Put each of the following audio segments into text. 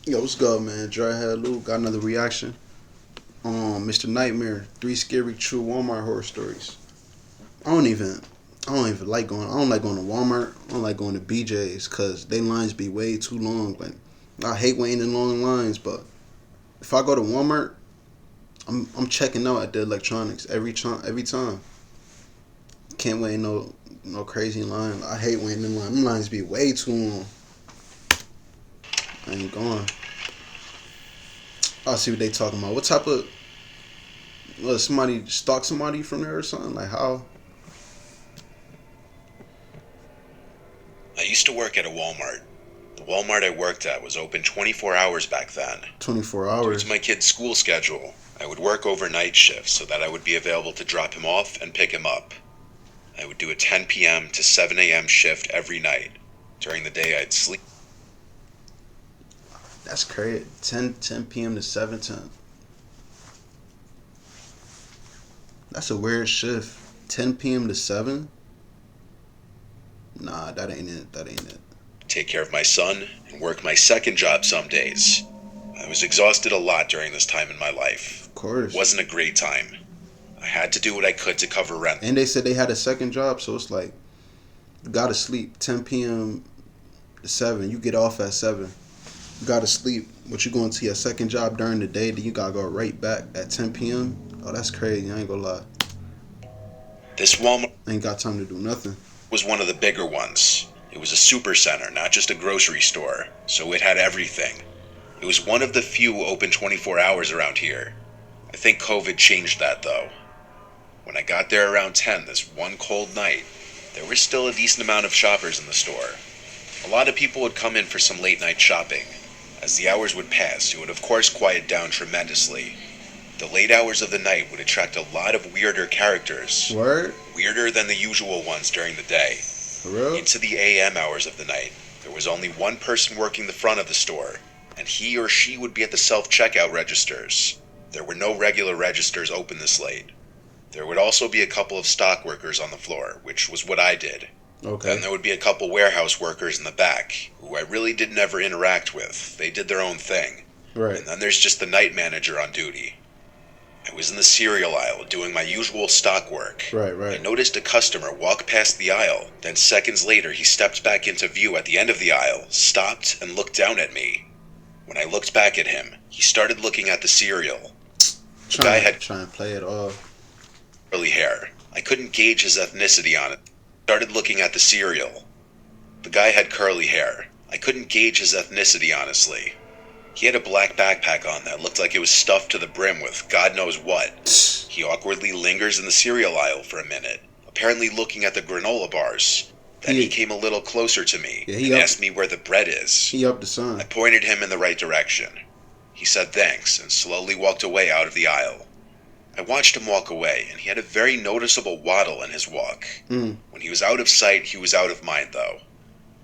Yo, what's good, man? Dryhead Lou got another reaction. Mr. Nightmare, three scary true Walmart horror stories. I don't even, I don't even like going. I don't like going to Walmart. I don't like going to BJ's because they lines be way too long. Like, I hate waiting in long lines. But if I go to Walmart, I'm checking out at the electronics every time. Can't wait no crazy line. I hate waiting in line. Them lines be way too long. I ain't going. I'll see what they talking about. What type of somebody stalk somebody from there or something? Like how? I used to work at a Walmart. The Walmart I worked at was open 24 hours back then. 24 Due to hours. my kid's school schedule, I would work overnight shifts so that I would be available to drop him off and pick him up. I would do a 10 p.m. to 7 a.m. shift every night. During the day, I'd sleep. That's crazy. 10 p.m. to 7:10. That's a weird shift. 10 p.m. to 7? Nah, that ain't it. That ain't it. Take care of my son, and work my second job some days. I was exhausted a lot during this time in my life. Of course. It wasn't a great time. I had to do what I could to cover rent. And they said they had a second job, so it's like, you gotta sleep 10 p.m. to 7. You get off at 7. You gotta sleep. But you going to your second job during the day, then you gotta go right back at 10 p.m. Oh, that's crazy. I ain't gonna lie. This Walmart I ain't got time to do nothing. was one of the bigger ones. It was a super center, not just a grocery store, so it had everything. It was one of the few open 24 hours around here. I think COVID changed that though. When I got there around 10 this one cold night, there was still a decent amount of shoppers in the store. A lot of people would come in for some late night shopping. As the hours would pass, it would of course quiet down tremendously. The late hours of the night would attract a lot of weirder characters, Word? weirder than the usual ones during the day. For real? Into the AM hours of the night, there was only one person working the front of the store, and he or she would be at the self-checkout registers. There were no regular registers open this late. There would also be a couple of stock workers on the floor, which was what I did. Then Okay. there would be a couple warehouse workers in the back, who I really did never interact with. They did their own thing. Right. And then there's just the night manager on duty. I was in the cereal aisle doing my usual stock work. Right, I right. noticed a customer walk past the aisle. Then seconds later, he stepped back into view at the end of the aisle, stopped, and looked down at me. When I looked back at him, he started looking at the cereal. The guy had Trying to play it off. curly hair. I couldn't gauge his ethnicity on it. Started looking at the cereal. The guy had curly hair. I couldn't gauge his ethnicity, honestly. He had a black backpack on that looked like it was stuffed to the brim with God knows what. He awkwardly lingers in the cereal aisle for a minute, apparently looking at the granola bars. Then he came a little closer to me Yeah, and asked me where the bread is. He up the I sun. pointed him in the right direction. He said thanks and slowly walked away out of the aisle. I watched him walk away, and he had a very noticeable waddle in his walk. Mm. When he was out of sight, he was out of mind, though.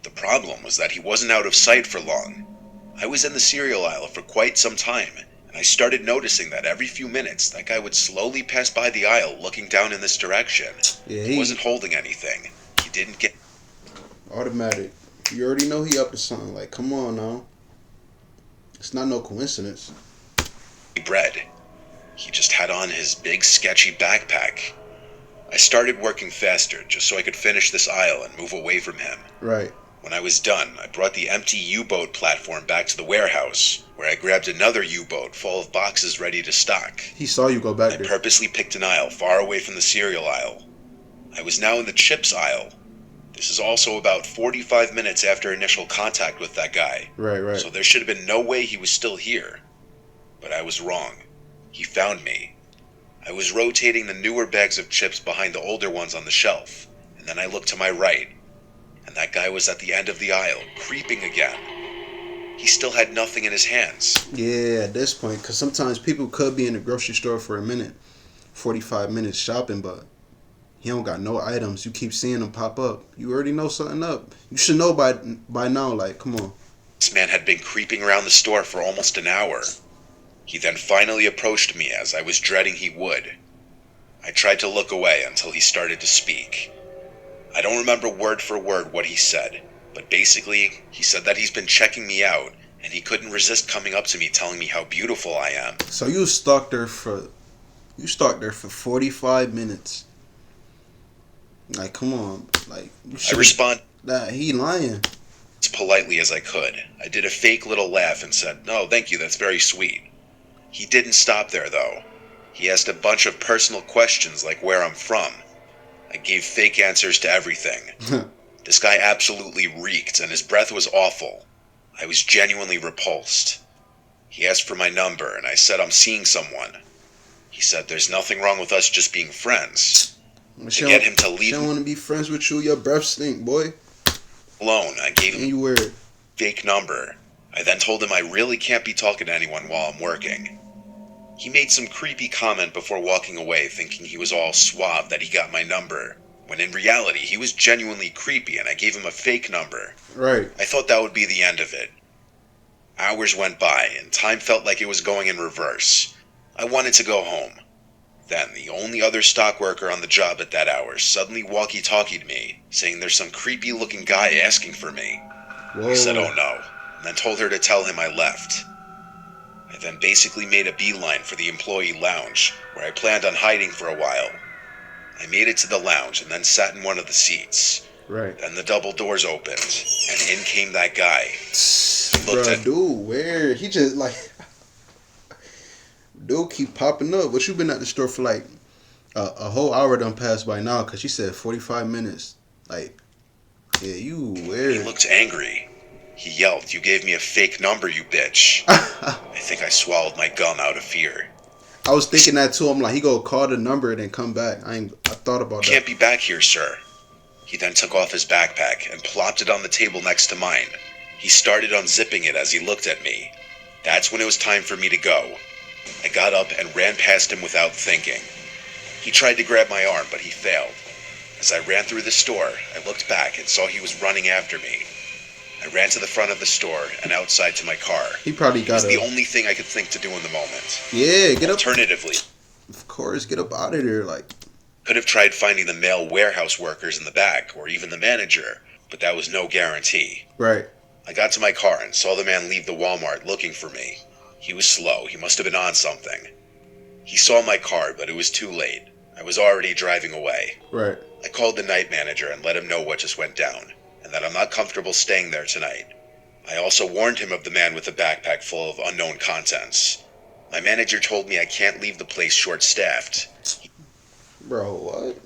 The problem was that he wasn't out of sight for long. I was in the cereal aisle for quite some time, and I started noticing that every few minutes that guy would slowly pass by the aisle looking down in this direction. Yeah, He he wasn't holding anything. He didn't get automatic. You already know he up to something. Like, come on now. It's not no coincidence. any bread. He just had on his big sketchy backpack. I started working faster just so I could finish this aisle and move away from him. Right. When I was done, I brought the empty U-boat platform back to the warehouse, where I grabbed another U-boat full of boxes ready to stock. He saw you go back I there. purposely picked an aisle far away from the cereal aisle. I was now in the chips aisle. This is also about 45 minutes after initial contact with that guy, Right, right. so there should have been no way he was still here. But I was wrong. He found me. I was rotating the newer bags of chips behind the older ones on the shelf, and then I looked to my right, and that guy was at the end of the aisle, creeping again. He still had nothing in his hands. Yeah, at this point, because sometimes people could be in the grocery store for a minute, 45 minutes shopping, but he don't got no items. You keep seeing them pop up. You already know something up. You should know by now. Like, come on. This man had been creeping around the store for almost an hour. He then finally approached me as I was dreading he would. I tried to look away until he started to speak. I don't remember word for word what he said, but basically, he said that he's been checking me out and he couldn't resist coming up to me telling me how beautiful I am. So you stalked her for 45 minutes. Like, come on, like you I should. responded That he lying. as politely as I could. I did a fake little laugh and said, "No, thank you, that's very sweet." He didn't stop there, though. He asked a bunch of personal questions like where I'm from. I gave fake answers to everything. This guy absolutely reeked, and his breath was awful. I was genuinely repulsed. He asked for my number, and I said I'm seeing someone. He said there's nothing wrong with us just being friends. She To get him to She leave don't me want to be friends with you. Your breath stink, boy. alone, I gave him And you wear it. fake number. I then told him I really can't be talking to anyone while I'm working. He made some creepy comment before walking away, thinking he was all suave that he got my number, when in reality he was genuinely creepy and I gave him a fake number. Right. I thought that would be the end of it. Hours went by and time felt like it was going in reverse. I wanted to go home. Then the only other stock worker on the job at that hour suddenly walkie-talkied me, saying there's some creepy looking guy asking for me. Whoa. I said, "Oh no," and then told her to tell him I left. I then basically made a beeline for the employee lounge, where I planned on hiding for a while. I made it to the lounge and then sat in one of the seats. Right. Then the double doors opened, and in came that guy. looked Bro, at- dude, where he just like dude keep popping up. But you been at the store for like a whole hour done passed by now, cause she said 45 minutes. Like, yeah, you He weird. looked angry. He yelled, "You gave me a fake number, you bitch." I think I swallowed my gum out of fear. I was thinking that too. I'm like, he go call the number and then come back. I thought about "You that. can't be back here, sir." He then took off his backpack and plopped it on the table next to mine. He started unzipping it as he looked at me. That's when it was time for me to go. I got up and ran past him without thinking. He tried to grab my arm, but he failed. As I ran through the store, I looked back and saw he was running after me. I ran to the front of the store and outside to my car. He probably It got was the a only thing I could think to do in the moment. yeah. Get up. Alternatively, Of course, get up out of there. Like, could have tried finding the male warehouse workers in the back or even the manager, but that was no guarantee. right. I got to my car and saw the man leave the Walmart looking for me. He was slow. He must have been on something. He saw my car, but it was too late. I was already driving away. Right. I called the night manager and let him know what just went down, and that I'm not comfortable staying there tonight. I also warned him of the man with the backpack full of unknown contents. My manager told me I can't leave the place short-staffed. Bro, what?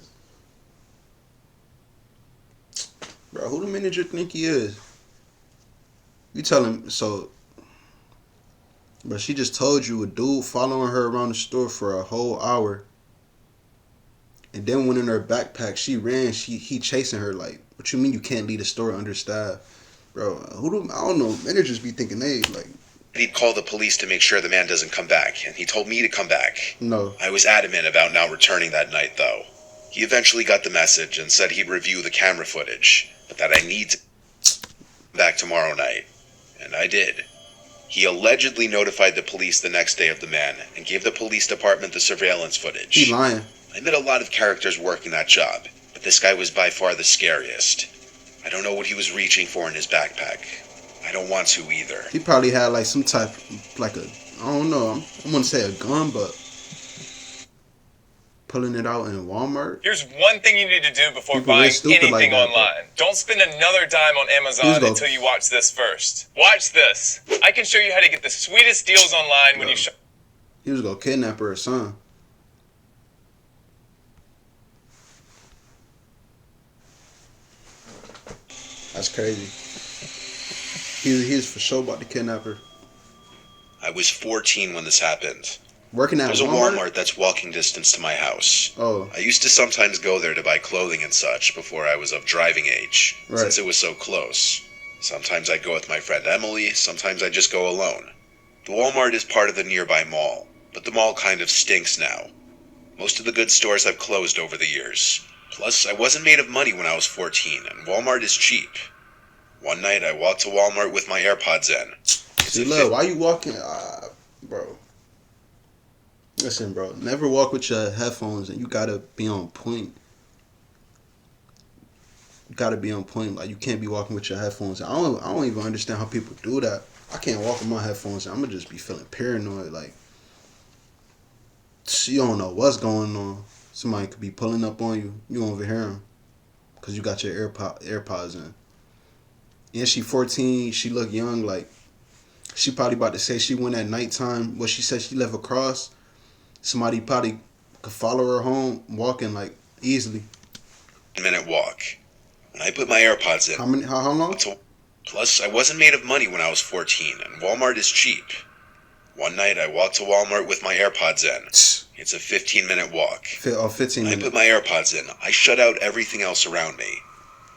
Bro, who the manager think he is? You tell him, so. But she just told you a dude following her around the store for a whole hour. And then when in her backpack, she ran, he chasing her like, what you mean you can't leave the store understaffed? Bro, I don't know, managers be thinking they like, He'd call the police to make sure the man doesn't come back, and he told me to come back. no. I was adamant about not returning that night, though. He eventually got the message and said he'd review the camera footage, but that I need to come back tomorrow night. And I did. He allegedly notified the police the next day of the man and gave the police department the surveillance footage. He lying. I met a lot of characters working that job, but this guy was by far the scariest. I don't know what he was reaching for in his backpack. I don't want to either. He probably had like some type, like a, I don't know, I'm gonna say a gun, but pulling it out in Walmart. Here's one thing you need to do before People buying are stupid anything like that, online. Don't spend another dime on Amazon He's go- until you watch this first. Watch this. I can show you how to get the sweetest deals online when you shop. He was gonna kidnap her son. That's crazy. He's for sure about to kidnap her. I was 14 when this happened. Working at There's a Walmart? Walmart that's walking distance to my house. Oh, I used to sometimes go there to buy clothing and such before I was of driving age, Right. since it was so close. Sometimes I'd go with my friend Emily, sometimes I'd just go alone. The Walmart is part of the nearby mall, but the mall kind of stinks now. Most of the good stores have closed over the years. Plus, I wasn't made of money when I was 14, and Walmart is cheap. One night I walked to Walmart with my AirPods in. see, look, why you walking? Bro. Listen, bro, never walk with your headphones, and you gotta be on point. You gotta be on point. Like, you can't be walking with your headphones. I don't even understand how people do that. I can't walk with my headphones in. I'm gonna just be feeling paranoid. Like, you don't know what's going on. Somebody could be pulling up on you. You don't even hear them because you got your AirPods in. And she 14. She look young. Like, she probably about to say she went at nighttime. What she said she left across. Somebody probably could follow her home walking like easily. Minute walk. When I put my AirPods in. How long? Plus, I wasn't made of money when I was 14, and Walmart is cheap. One night, I walked to Walmart with my AirPods in. It's a 15-minute walk. 15 minutes. When I put my AirPods in, I shut out everything else around me.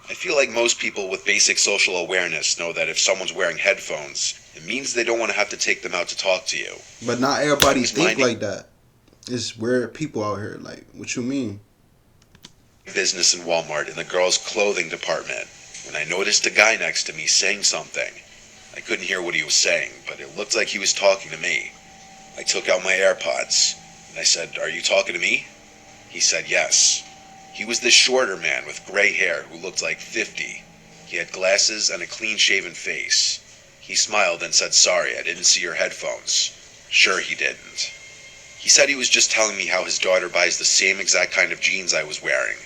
I feel like most people with basic social awareness know that if someone's wearing headphones, it means they don't want to have to take them out to talk to you. But not everybody think like that. It's weird people out here. Like, what you mean? Business in Walmart in the girls' clothing department when I noticed a guy next to me saying something. I couldn't hear what he was saying, but it looked like he was talking to me. I took out my AirPods, and I said, "Are you talking to me?" He said yes. He was this shorter man with gray hair who looked like 50. He had glasses and a clean-shaven face. He smiled and said, "Sorry, I didn't see your headphones." Sure he didn't. He said he was just telling me how his daughter buys the same exact kind of jeans I was wearing.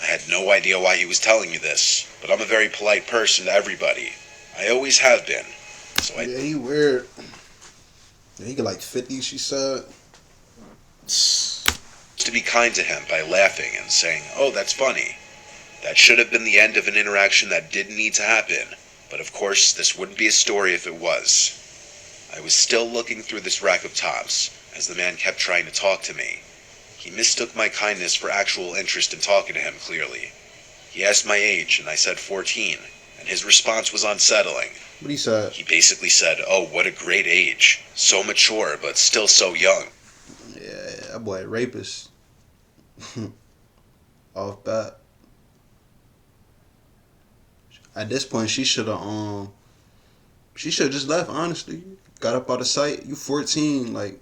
I had no idea why he was telling me this, but I'm a very polite person to everybody. I always have been. So Yeah, he weird. Yeah, he got like 50, she said. To be kind to him by laughing and saying, "Oh, that's funny." That should have been the end of an interaction that didn't need to happen, but of course this wouldn't be a story if it was. I was still looking through this rack of tops as the man kept trying to talk to me. He mistook my kindness for actual interest in talking to him, clearly. He asked my age, and I said 14, and his response was unsettling. What he said? He basically said, "Oh, what a great age. So mature, but still so young." Yeah, that boy a rapist. Off bat. At this point, she should have just left, honestly. Got up out of sight. You 14, like,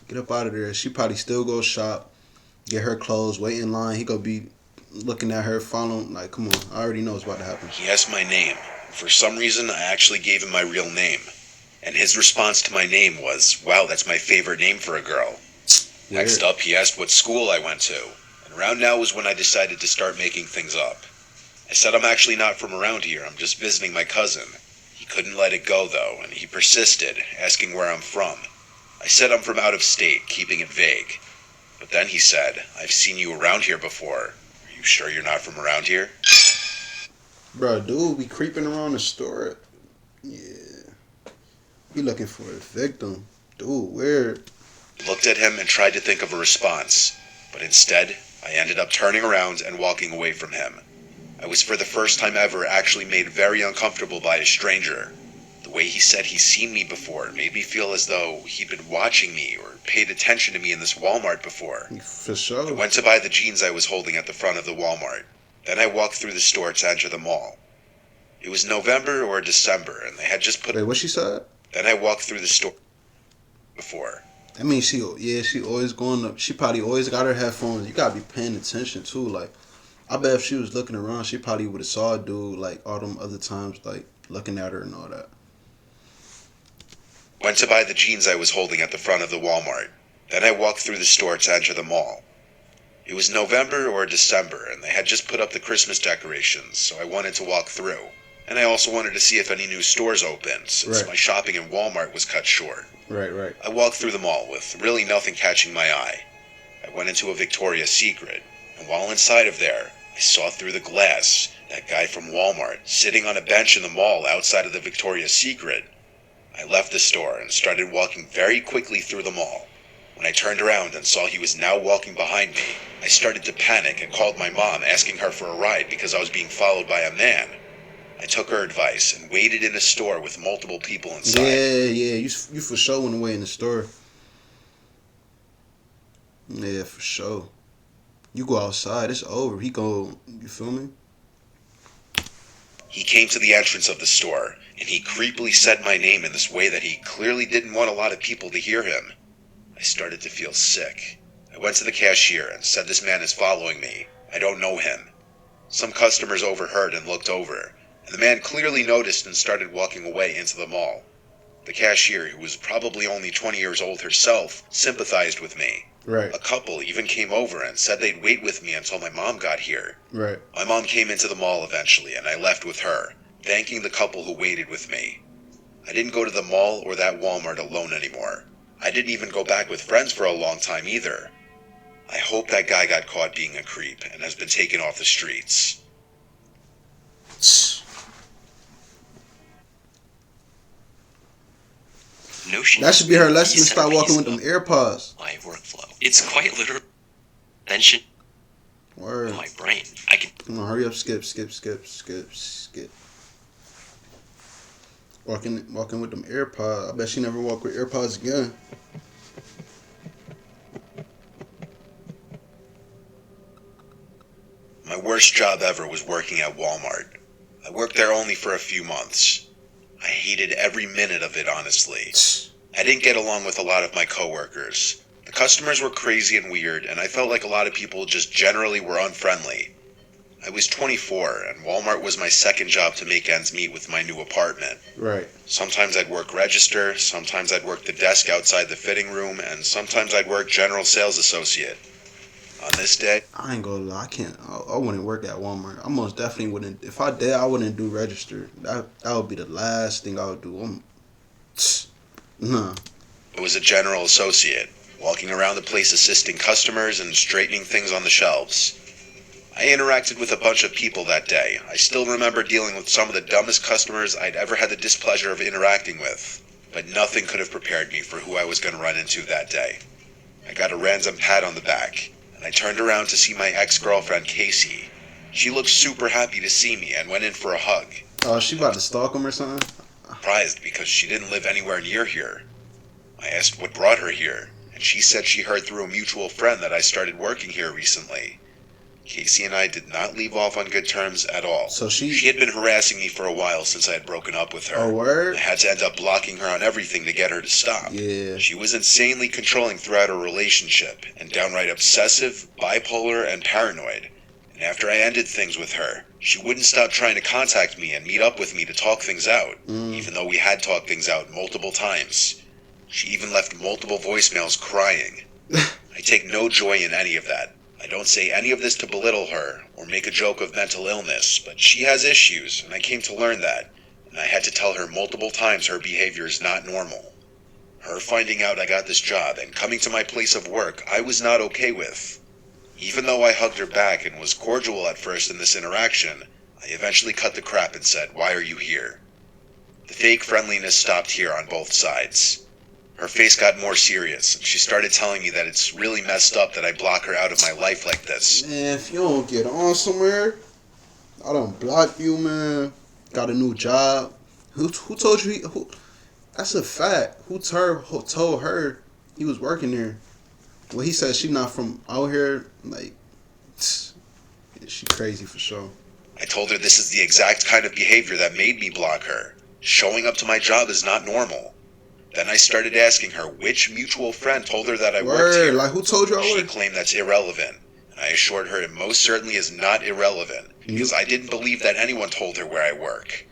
get up out of there. She probably still go shop, get her clothes, wait in line. He gonna be looking at her, following, like, come on. I already know what's about to happen. He asked my name. For some reason, I actually gave him my real name. And his response to my name was, "Wow, that's my favorite name for a girl." Weird. Next up, he asked what school I went to. And around now was when I decided to start making things up. I said I'm actually not from around here. I'm just visiting my cousin. He couldn't let it go, though, and he persisted, asking where I'm from. I said I'm from out of state, keeping it vague. But then he said, "I've seen you around here before. Are you sure you're not from around here?" Bro, dude be creeping around the store. Yeah. Be looking for a victim. Dude, weird. I looked at him and tried to think of a response, but instead, I ended up turning around and walking away from him. I was for the first time ever actually made very uncomfortable by a stranger. The way he said he's seen me before made me feel as though he'd been watching me or paid attention to me in this Walmart before. For sure. I went to buy the jeans I was holding at the front of the Walmart. Then I walked through the store to enter the mall. It was November or December, and they had just put... Wait, what she said? Then I walked through the store before. I mean, she always going up. She probably always got her headphones. You gotta be paying attention too. Like, I bet if she was looking around, she probably would have saw a dude like all them other times, like looking at her and all that. Went to buy the jeans I was holding at the front of the Walmart. Then I walked through the store to enter the mall. It was November or December, and they had just put up the Christmas decorations, so I wanted to walk through. And I also wanted to see if any new stores opened, since Right. my shopping in Walmart was cut short. Right. I walked through the mall with really nothing catching my eye. I went into a Victoria's Secret, and while inside of there, I saw through the glass that guy from Walmart sitting on a bench in the mall outside of the Victoria's Secret. I left the store and started walking very quickly through the mall. When I turned around and saw he was now walking behind me, I started to panic and called my mom, asking her for a ride because I was being followed by a man. I took her advice and waited in a store with multiple people inside. Yeah. You for sure went away in the store. Yeah, for sure. You go outside, it's over. He go, you feel me? He came to the entrance of the store, and he creepily said my name in this way that he clearly didn't want a lot of people to hear him. I started to feel sick. I went to the cashier and said, "This man is following me. I don't know him." Some customers overheard and looked over, and the man clearly noticed and started walking away into the mall. The cashier, who was probably only 20 years old herself, sympathized with me. Right. A couple even came over and said they'd wait with me until my mom got here. Right. My mom came into the mall eventually, and I left with her, thanking the couple who waited with me. I didn't go to the mall or that Walmart alone anymore. I didn't even go back with friends for a long time either. I hope that guy got caught being a creep and has been taken off the streets. Notion That should be her lesson to is start walking with centerpiece them AirPods. of my workflow. It's quite literal. Mention Word. my brain. I can Come on, hurry up, skip. Walking with them AirPods. I bet she never walk with AirPods again. My worst job ever was working at Walmart. I worked there only for a few months. I hated every minute of it, honestly. I didn't get along with a lot of my coworkers. The customers were crazy and weird, and I felt like a lot of people just generally were unfriendly. I was 24, and Walmart was my second job to make ends meet with my new apartment. Right. Sometimes I'd work register, sometimes I'd work the desk outside the fitting room, and sometimes I'd work general sales associate. On this day, I ain't gonna lie. I wouldn't work at Walmart. I most definitely wouldn't. If I did, I wouldn't do register. That would be the last thing I would do. Nah. I was a general associate, walking around the place assisting customers and straightening things on the shelves. I interacted with a bunch of people that day. I still remember dealing with some of the dumbest customers I'd ever had the displeasure of interacting with, but nothing could have prepared me for who I was going to run into that day. I got a random pat on the back, and I turned around to see my ex-girlfriend, Casey. She looked super happy to see me and went in for a hug. Oh, she about to stalk him or something? Surprised because she didn't live anywhere near here. I asked what brought her here, and she said she heard through a mutual friend that I started working here recently. Casey and I did not leave off on good terms at all. So she had been harassing me for a while since I had broken up with her. Oh, word? I had to end up blocking her on everything to get her to stop. Yeah. She was insanely controlling throughout our relationship, and downright obsessive, bipolar, and paranoid. And after I ended things with her, she wouldn't stop trying to contact me and meet up with me to talk things out, even though we had talked things out multiple times. She even left multiple voicemails crying. I take no joy in any of that. I don't say any of this to belittle her or make a joke of mental illness, but she has issues, and I came to learn that, and I had to tell her multiple times her behavior is not normal. Her finding out I got this job and coming to my place of work, I was not okay with. Even though I hugged her back and was cordial at first in this interaction, I eventually cut the crap and said, "Why are you here?" The fake friendliness stopped here on both sides. Her face got more serious, and she started telling me that it's really messed up that I block her out of my life like this. Man, if you don't get on somewhere, I don't block you, man. Got a new job. Who told you? Who? That's a fact. Who told her he was working there? Well, he said she not from out here. Like, she crazy for sure. I told her this is the exact kind of behavior that made me block her. Showing up to my job is not normal. Then I started asking her which mutual friend told her that I worked here. Like, who told you I She worked? claimed that's irrelevant, and I assured her it most certainly is not irrelevant, because I didn't believe that anyone told her where I work.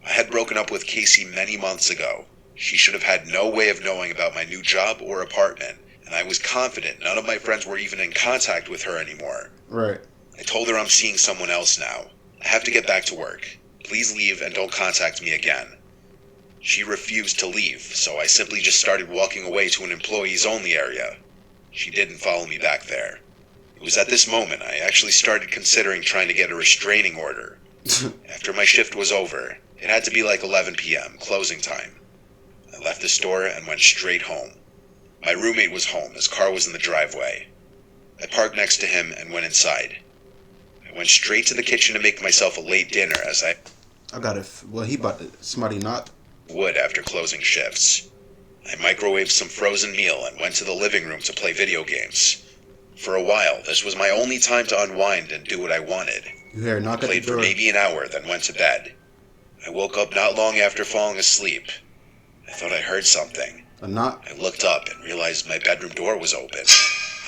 I had broken up with Casey many months ago. She should have had no way of knowing about my new job or apartment, and I was confident none of my friends were even in contact with her anymore. Right. I told her I'm seeing someone else now. I have to get back to work. Please leave and don't contact me again. She refused to leave, so I simply just started walking away to an employees-only area. She didn't follow me back there. It was at this moment I actually started considering trying to get a restraining order. After my shift was over, it had to be like 11 p.m., closing time. I left the store and went straight home. My roommate was home. His car was in the driveway. I parked next to him and went inside. I went straight to the kitchen to make myself a late dinner as I got it. Well, he about to. Somebody knocked. would after closing shifts. I microwaved some frozen meal and went to the living room to play video games. For a while, this was my only time to unwind and do what I wanted. You hear a knock at the Played for door. maybe an hour, then went to bed. I woke up not long after falling asleep. I thought I heard something. A knock. I looked up and realized my bedroom door was open.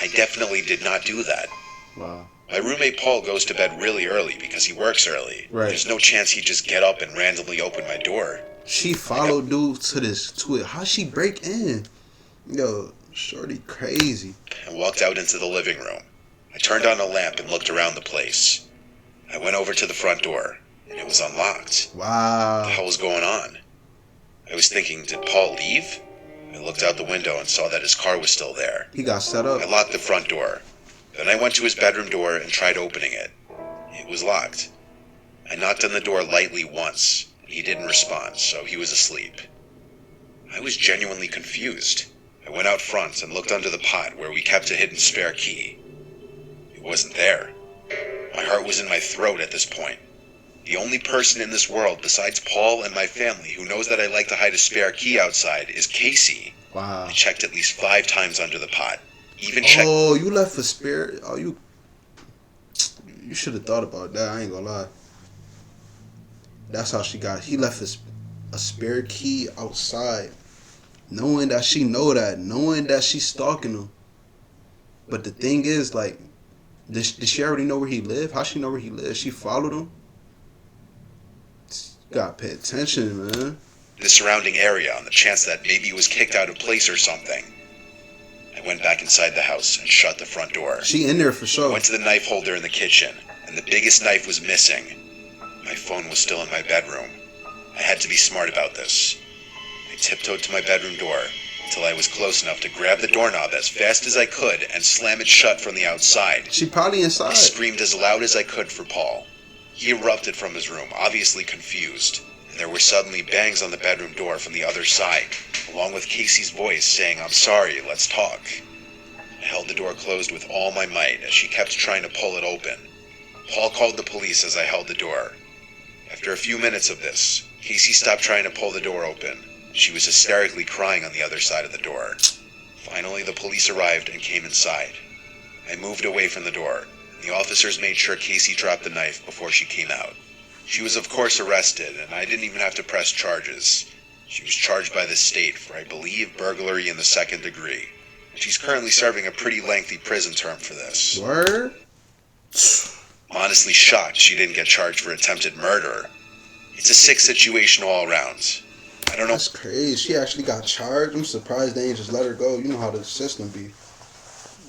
I definitely did not do that. Wow. My roommate Paul goes to bed really early because he works early. Right. There's no chance he'd just get up and randomly open my door. She followed dude to it. How she break in? Yo, shorty crazy. I walked out into the living room. I turned on a lamp and looked around the place. I went over to the front door, and it was unlocked. What the Wow. hell was going on? I was thinking, did Paul leave? I looked out the window and saw that his car was still there. He got set up. I locked the front door. Then I went to his bedroom door and tried opening it. It was locked. I knocked on the door lightly once. He didn't respond, so he was asleep. I was genuinely confused. I went out front and looked under the pot where we kept a hidden spare key. It wasn't there. My heart was in my throat at this point. The only person in this world besides Paul and my family who knows that I like to hide a spare key outside is Casey. Wow. I checked at least 5 times under the pot. Even checked. Oh, you left a spare. Oh, you should have thought about that. I ain't gonna lie. That's how she got. He left a spare key outside, knowing that she know that, knowing that she's stalking him. But the thing is, like, did she already know where he lived? How she know where he lived? She followed him. You gotta pay attention, man. The surrounding area on the chance that maybe he was kicked out of place or something. I went back inside the house and shut the front door. She in there for I sure. went to the knife holder in the kitchen, and the biggest knife was missing. My phone was still in my bedroom. I had to be smart about this. I tiptoed to my bedroom door until I was close enough to grab the doorknob as fast as I could and slam it shut from the outside. She probably I inside. screamed as loud as I could for Paul. He erupted from his room, obviously confused, and there were suddenly bangs on the bedroom door from the other side, along with Casey's voice saying, "I'm sorry, let's talk." I held the door closed with all my might as she kept trying to pull it open. Paul called the police as I held the door. After a few minutes of this, Casey stopped trying to pull the door open. She was hysterically crying on the other side of the door. Finally, the police arrived and came inside. I moved away from the door. The officers made sure Casey dropped the knife before she came out. She was of course arrested, and I didn't even have to press charges. She was charged by the state for, I believe, burglary in the 2nd degree. She's currently serving a pretty lengthy prison term for this. Word. I'm honestly shocked she didn't get charged for attempted murder. It's a sick situation all around. I don't know. That's crazy. She actually got charged. I'm surprised they ain't just let her go. You know how the system be.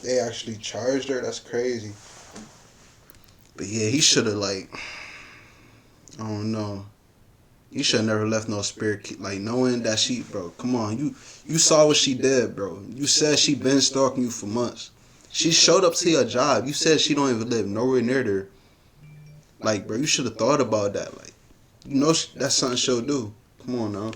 They actually charged her. That's crazy. But yeah, he should have, like, I don't know. He should have never left no spare key. Like, knowing that she, bro, come on. You saw what she did, bro. You said she been stalking you for months. She showed up to your job. You said she don't even live nowhere near there. Like, bro, you should have thought about that. Like, you know that's something she'll do. Come on now.